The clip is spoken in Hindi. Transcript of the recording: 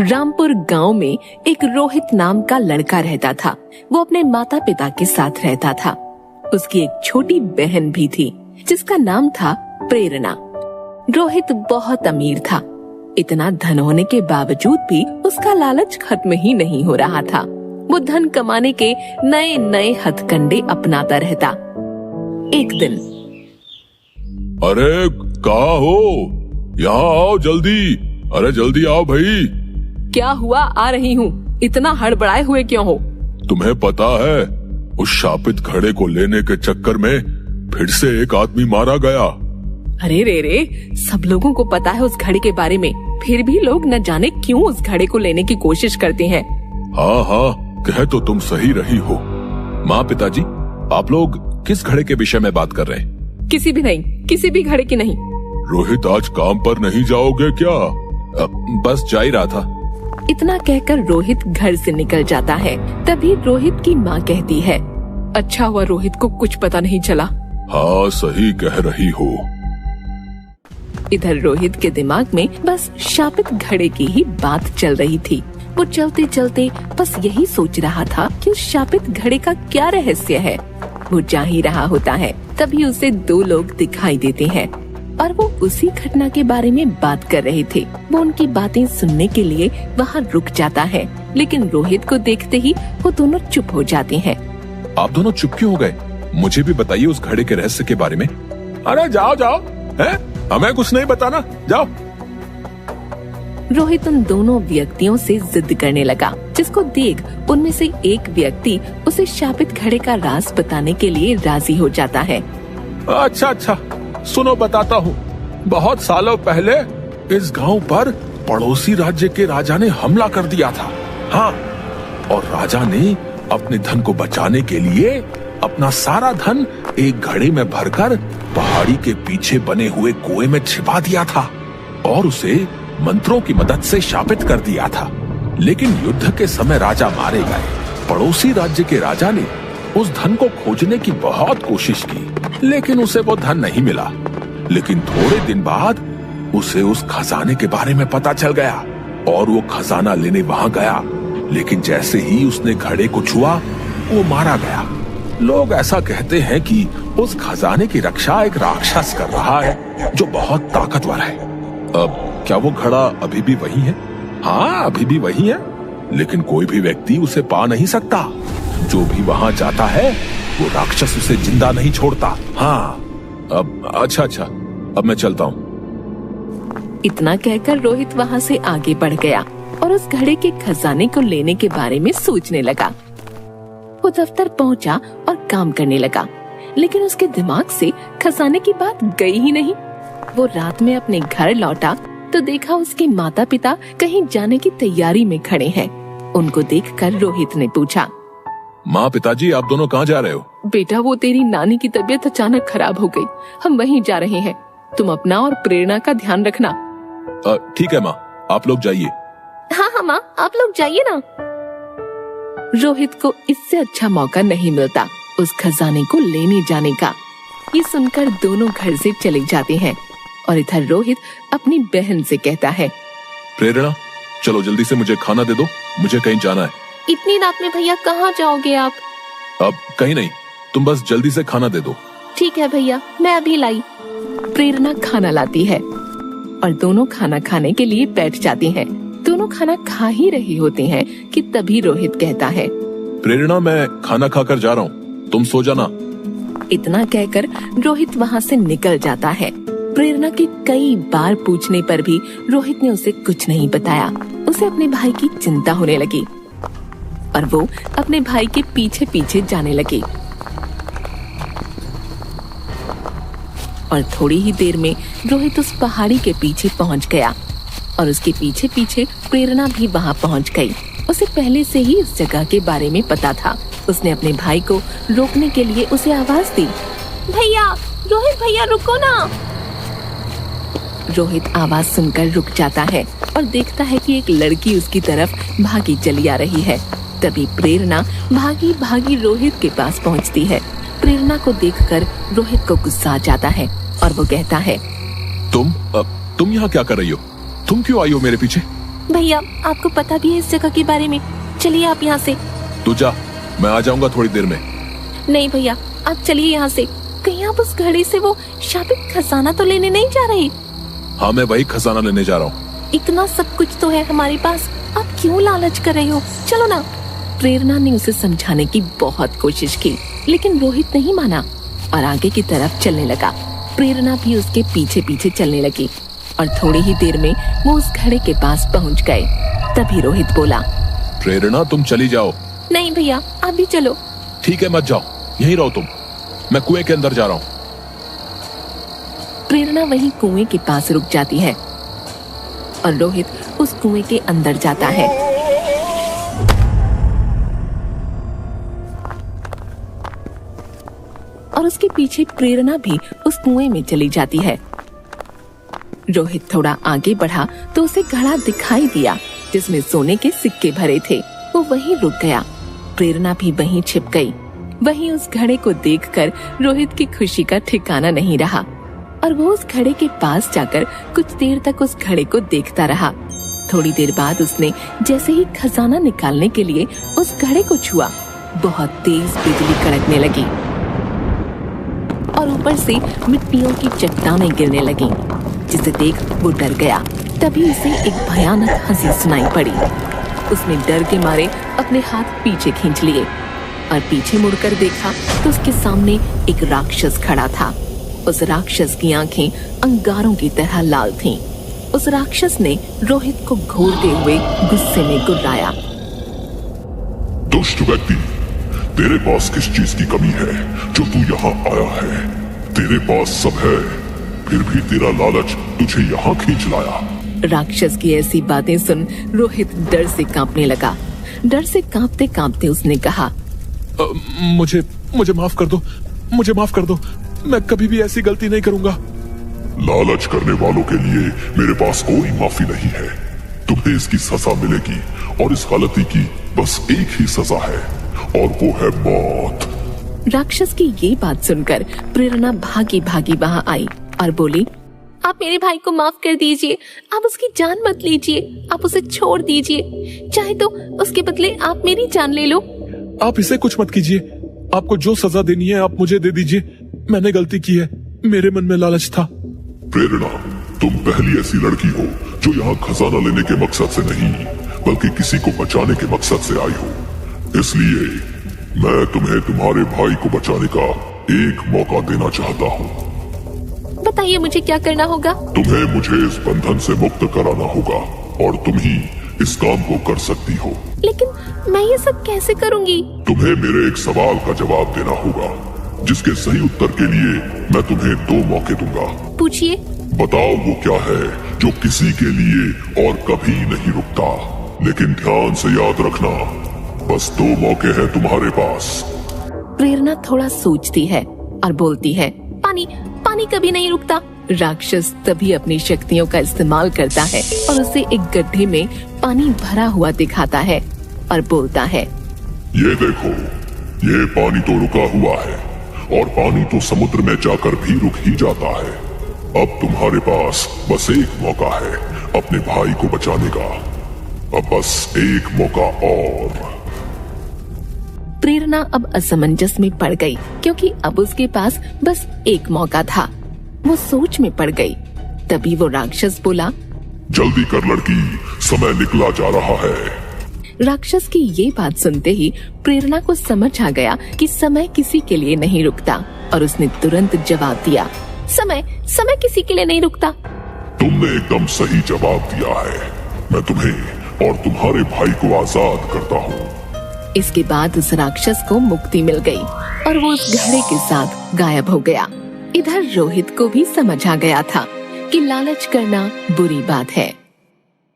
रामपुर गांव में एक रोहित नाम का लड़का रहता था। वो अपने माता पिता के साथ रहता था। उसकी एक छोटी बहन भी थी जिसका नाम था प्रेरणा। रोहित बहुत अमीर था। इतना धन होने के बावजूद भी उसका लालच खत्म ही नहीं हो रहा था। वो धन कमाने के नए नए हथकंडे अपनाता रहता। एक दिन, अरे कहाँ हो? यहाँ आओ जल्दी। अरे जल्दी आओ भाई। क्या हुआ? आ रही हूँ। इतना हड़बड़ाए हुए क्यों हो? तुम्हें पता है उस शापित घड़े को लेने के चक्कर में फिर से एक आदमी मारा गया। अरे रे, सब लोगों को पता है उस घड़े के बारे में, फिर भी लोग न जाने क्यों उस घड़े को लेने की कोशिश करते हैं। हाँ हाँ, कह तो तुम सही रही हो। माँ, पिताजी, आप लोग किस घड़े के विषय में बात कर रहे हैं? किसी भी नहीं, किसी भी घड़े की नहीं। रोहित, आज काम पर नहीं जाओगे क्या? बस जा ही रहा था। इतना कहकर रोहित घर से निकल जाता है। तभी रोहित की माँ कहती है, अच्छा हुआ रोहित को कुछ पता नहीं चला। हाँ, सही कह रही हो। इधर रोहित के दिमाग में बस शापित घड़े की ही बात चल रही थी। वो चलते चलते बस यही सोच रहा था कि उस शापित घड़े का क्या रहस्य है। वो जा ही रहा होता है, तभी उसे दो लोग दिखाई देते हैं और वो उसी घटना के बारे में बात कर रहे थे। वो उनकी बातें सुनने के लिए वहाँ रुक जाता है, लेकिन रोहित को देखते ही वो दोनों चुप हो जाते हैं। आप दोनों चुप क्यों हो गए? मुझे भी बताइए उस घड़े के रहस्य के बारे में। अरे जाओ जाओ, हैं? हमें कुछ नहीं बताना, जाओ। रोहित उन दोनों व्यक्तियों से जिद करने लगा, जिसको देख उनमें से एक व्यक्ति उसे शापित घड़े का राज बताने के लिए राजी हो जाता है। अच्छा, सुनो बताता हूँ। बहुत सालों पहले इस गांव पर पड़ोसी राज्य के राजा ने हमला कर दिया था। हाँ, और राजा ने अपने धन को बचाने के लिए अपना सारा धन एक घड़े में भरकर पहाड़ी के पीछे बने हुए कुएं में छिपा दिया था और उसे मंत्रों की मदद से शापित कर दिया था। लेकिन युद्ध के समय राजा मारे गए। पड़ोसी राज्य के राजा ने उस धन को खोजने की बहुत कोशिश की, लेकिन उसे वो धन नहीं मिला। लेकिन थोड़े दिन बाद उसे उस खजाने के बारे में पता चल गया और वो खजाना लेने वहां गया। लेकिन जैसे ही उसने घड़े को छुआ, वो मारा गया। लोग ऐसा कहते हैं कि उस खजाने की रक्षा एक राक्षस कर रहा है जो बहुत ताकतवर है। अब क्या वो घड़ा अभी भी वही है? हाँ, अभी भी वही है, लेकिन कोई भी व्यक्ति उसे पा नहीं सकता। जो भी वहाँ जाता है वो राक्षस उसे जिंदा नहीं छोड़ता। हाँ, अब अच्छा, अब मैं चलता हूँ। इतना कहकर रोहित वहाँ से आगे बढ़ गया और उस घड़े के खजाने को लेने के बारे में सोचने लगा। वो दफ्तर पहुँचा और काम करने लगा, लेकिन उसके दिमाग से खजाने की बात गई ही नहीं। वो रात में अपने घर लौटा तो देखा उसके माता पिता कहीं जाने की तैयारी में खड़े हैं। उनको देखकर रोहित ने पूछा, माँ, पिताजी, आप दोनों कहाँ जा रहे हो? बेटा, वो तेरी नानी की तबीयत अचानक खराब हो गई, हम वहीं जा रहे हैं। तुम अपना और प्रेरणा का ध्यान रखना। ठीक है माँ, आप लोग जाइए। हाँ माँ, आप लोग जाइए ना। रोहित को इससे अच्छा मौका नहीं मिलता उस खजाने को लेने जाने का। ये सुनकर दोनों घर से चले जाते हैं और इधर रोहित अपनी बहन से कहता है, प्रेरणा, चलो जल्दी से मुझे खाना दे दो, मुझे कहीं जाना है। इतनी रात में भैया कहाँ जाओगे आप? अब कहीं नहीं, तुम बस जल्दी से खाना दे दो। ठीक है भैया, मैं अभी लाई। प्रेरणा खाना लाती है और दोनों खाना खाने के लिए बैठ जाते हैं। दोनों खाना खा ही रहे होते हैं कि तभी रोहित कहता है, प्रेरणा, मैं खाना खाकर जा रहा हूँ, तुम सो जाना। इतना कहकर रोहित वहाँ से निकल जाता है। प्रेरणा के कई बार पूछने पर भी रोहित ने उसे कुछ नहीं बताया। उसे अपने भाई की चिंता होने लगी और वो अपने भाई के पीछे पीछे जाने लगी। और थोड़ी ही देर में रोहित उस पहाड़ी के पीछे पहुंच गया और उसके पीछे पीछे प्रेरणा भी वहां पहुंच गई। उसे पहले से ही इस जगह के बारे में पता था। उसने अपने भाई को रोकने के लिए उसे आवाज दी, भैया, रोहित भैया, रुको ना। रोहित आवाज सुनकर रुक जाता है और देखता है कि एक लड़की उसकी तरफ भागी चली आ रही है। तभी प्रेरणा भागी भागी रोहित के पास पहुंचती है। प्रेरणा को देखकर रोहित को गुस्सा आ जाता है और वो कहता है, तुम यहाँ क्या कर रही हो? तुम क्यों आई हो मेरे पीछे? भैया आपको पता भी है इस जगह के बारे में, चलिए आप यहाँ से। तू जा, मैं आ जाऊंगा थोड़ी देर में। नहीं भैया आप चलिए यहाँ से, कहीं आप उस घड़े से वो शापित खजाना तो लेने नहीं जा रहे? हाँ, मैं वही खजाना लेने जा रहा हूँ। इतना सब कुछ तो है हमारे पास, आप क्यों लालच कर रहे हो? चलो ना। प्रेरणा ने उसे समझाने की बहुत कोशिश की, लेकिन रोहित नहीं माना और आगे की तरफ चलने लगा। प्रेरणा भी उसके पीछे पीछे चलने लगी और थोड़ी ही देर में वो उस घड़े के पास पहुंच गए। तभी रोहित बोला, प्रेरणा तुम चली जाओ। नहीं भैया आप भी चलो। ठीक है, मत जाओ, यहीं रहो तुम, मैं कुएं के अंदर जा रहा हूँ। प्रेरणा वहीं कुएं के पास रुक जाती है और रोहित उस कुएं के अंदर जाता है। और उसके पीछे प्रेरणा भी उस कुएं में चली जाती है। रोहित थोड़ा आगे बढ़ा तो उसे घड़ा दिखाई दिया जिसमें सोने के सिक्के भरे थे। वो वहीं रुक गया। प्रेरणा भी वहीं छिप गई। वहीं उस घड़े को देखकर रोहित की खुशी का ठिकाना नहीं रहा और वो उस घड़े के पास जाकर कुछ देर तक उस घड़े को देखता रहा। थोड़ी देर बाद उसने जैसे ही खजाना निकालने के लिए उस घड़े को छुआ, बहुत तेज बिजली कड़कने लगी और ऊपर से मिट्टियों की चट्टानें गिरने लगीं, जिसे देख वो डर गया। तभी उसे एक भयानक हंसी सुनाई पड़ी। उसने डर के मारे अपने हाथ पीछे खींच लिए और पीछे मुड़कर देखा तो उसके सामने एक राक्षस खड़ा था। उस राक्षस की आंखें अंगारों की तरह लाल थीं। उस राक्षस ने रोहित को घूरते हुए गुस्से में गुर्राया। दुष्ट व्यक्ति, तेरे पास किस चीज की कमी है जो तू यहाँ आया है? तेरे पास सब है, फिर भी तेरा लालच तुझे यहाँ खींच लाया। राक्षस की ऐसी बातें सुन रोहित डर से कांपने लगा। डर से कांपते कांपते उसने कहा, मुझे माफ कर दो, मुझे माफ कर दो, मैं कभी भी ऐसी गलती नहीं करूंगा। लालच करने वालों के लिए मेरे पास कोई माफी नहीं है। तुम्हें इसकी सजा मिलेगी और इस गलती की बस एक ही सजा है और वो है मौत। राक्षस की ये बात सुनकर प्रेरणा भागी भागी वहाँ आई और बोली, आप मेरे भाई को माफ कर दीजिए, आप उसकी जान मत लीजिए, आप उसे छोड़ दीजिए, चाहे तो उसके बदले आप मेरी जान ले लो। आप इसे कुछ मत कीजिए, आपको जो सजा देनी है आप मुझे दे दीजिए। मैंने गलती की है, मेरे मन में लालच था। प्रेरणा, तुम पहली ऐसी लड़की हो जो यहाँ खजाना लेने के मकसद से नहीं बल्कि किसी को बचाने के मकसद से आई हो। इसलिए मैं तुम्हें तुम्हारे भाई को बचाने का एक मौका देना चाहता हूँ। बताइए मुझे क्या करना होगा? तुम्हें मुझे इस बंधन से मुक्त कराना होगा और तुम ही इस काम को कर सकती हो। लेकिन मैं ये सब कैसे करूँगी? तुम्हें मेरे एक सवाल का जवाब देना होगा, जिसके सही उत्तर के लिए मैं तुम्हें 2 मौके दूंगा। पूछिए। बताओ वो क्या है जो किसी के लिए और कभी नहीं रुकता। लेकिन ध्यान से याद रखना, बस 2 मौके हैं तुम्हारे पास। प्रेरणा थोड़ा सोचती है और बोलती है, पानी, पानी कभी नहीं रुकता। राक्षस तभी अपनी शक्तियों का इस्तेमाल करता है और उसे एक गड्ढे में पानी भरा हुआ दिखाता है और बोलता है, ये देखो, ये पानी तो रुका हुआ है और पानी तो समुद्र में जाकर भी रुक ही जाता है। अब तुम्हारे पास बस एक मौका है अपने भाई को बचाने का। अब बस एक मौका और। प्रेरणा अब असमंजस में पड़ गई क्योंकि अब उसके पास बस एक मौका था। वो सोच में पड़ गई। तभी वो राक्षस बोला, जल्दी कर लड़की, समय निकला जा रहा है। राक्षस की ये बात सुनते ही प्रेरणा को समझ आ गया कि समय किसी के लिए नहीं रुकता और उसने तुरंत जवाब दिया, समय किसी के लिए नहीं रुकता। तुमने एकदम सही जवाब दिया है। मैं तुम्हें और तुम्हारे भाई को आजाद करता हूँ। इसके बाद उस राक्षस को मुक्ति मिल गई और वो उस घड़े के साथ गायब हो गया। इधर रोहित को भी समझ आ गया था कि लालच करना बुरी बात है।